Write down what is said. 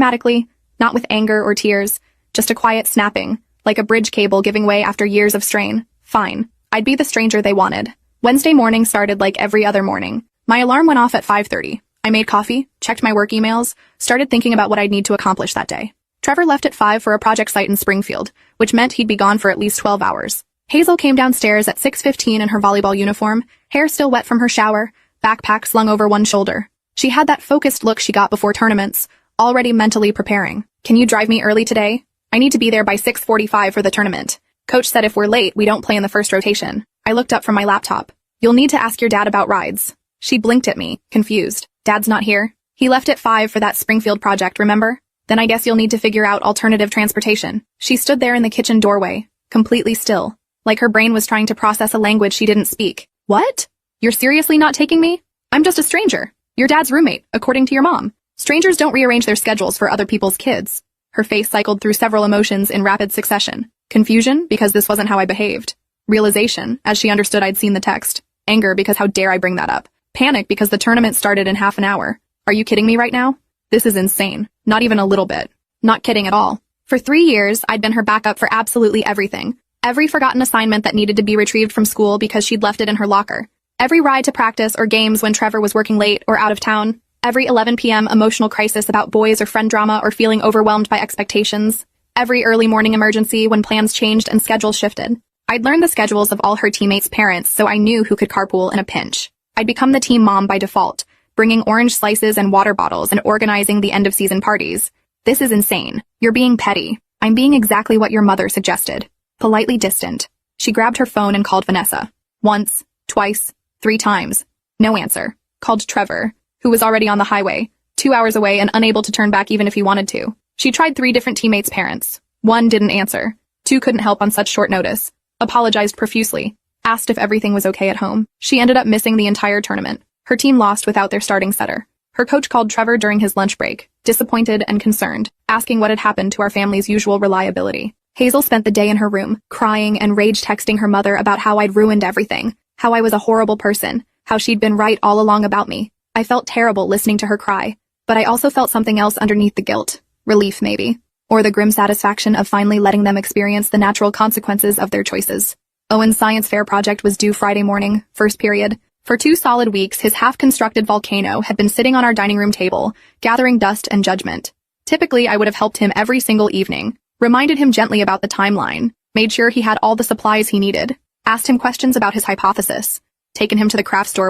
Dramatically, not with anger or tears, just a quiet snapping, like a bridge cable giving way after years of strain. Fine. I'd be the stranger they wanted. Wednesday morning started like every other morning. My alarm went off at 5:30. I made coffee, checked my work emails, started thinking about what I'd need to accomplish that day. Trevor left at 5 for a project site in Springfield, which meant he'd be gone for at least 12 hours. Hazel came downstairs at 6:15 in her volleyball uniform, hair still wet from her shower, backpack slung over one shoulder. She had that focused look she got before tournaments, already mentally preparing. Can you drive me early today? I need to be there by 6:45 for the tournament. Coach said if we're late, we don't play in the first rotation. I looked up from my laptop. You'll need to ask your dad about rides. She blinked at me, confused. Dad's not here? He left at 5 for that Springfield project, remember? Then I guess you'll need to figure out alternative transportation. She stood there in the kitchen doorway, completely still, like her brain was trying to process a language she didn't speak. What? You're seriously not taking me? I'm just a stranger. Your dad's roommate, according to your mom. Strangers don't rearrange their schedules for other people's kids. Her face cycled through several emotions in rapid succession. Confusion, because this wasn't how I behaved. Realization, as she understood I'd seen the text. Anger, because how dare I bring that up. Panic, because the tournament started in half an hour. Are you kidding me right now? This is insane. Not even a little bit. Not kidding at all. For 3 years, I'd been her backup for absolutely everything. Every forgotten assignment that needed to be retrieved from school because she'd left it in her locker. Every ride to practice or games when Trevor was working late or out of town. Every 11 p.m. emotional crisis about boys or friend drama or feeling overwhelmed by expectations. Every early morning emergency when plans changed and schedules shifted. I'd learned the schedules of all her teammates' parents so I knew who could carpool in a pinch. I'd become the team mom by default, bringing orange slices and water bottles and organizing the end-of-season parties. This is insane. You're being petty. I'm being exactly what your mother suggested. Politely distant. She grabbed her phone and called Vanessa. Once, twice, 3 times. No answer. Called Trevor, who was already on the highway, 2 hours away and unable to turn back even if he wanted to. She tried 3 different teammates' parents. 1 didn't answer. 2 couldn't help on such short notice. Apologized profusely. Asked if everything was okay at home. She ended up missing the entire tournament. Her team lost without their starting setter. Her coach called Trevor during his lunch break, disappointed and concerned, asking what had happened to our family's usual reliability. Hazel spent the day in her room, crying and rage texting her mother about how I'd ruined everything, how I was a horrible person, how she'd been right all along about me. I felt terrible listening to her cry, but I also felt something else underneath the guilt. Relief, maybe. Or the grim satisfaction of finally letting them experience the natural consequences of their choices. Owen's science fair project was due Friday morning, first period. For 2 solid weeks, his half-constructed volcano had been sitting on our dining room table, gathering dust and judgment. Typically, I would have helped him every single evening, reminded him gently about the timeline, made sure he had all the supplies he needed, asked him questions about his hypothesis, taken him to the craft store when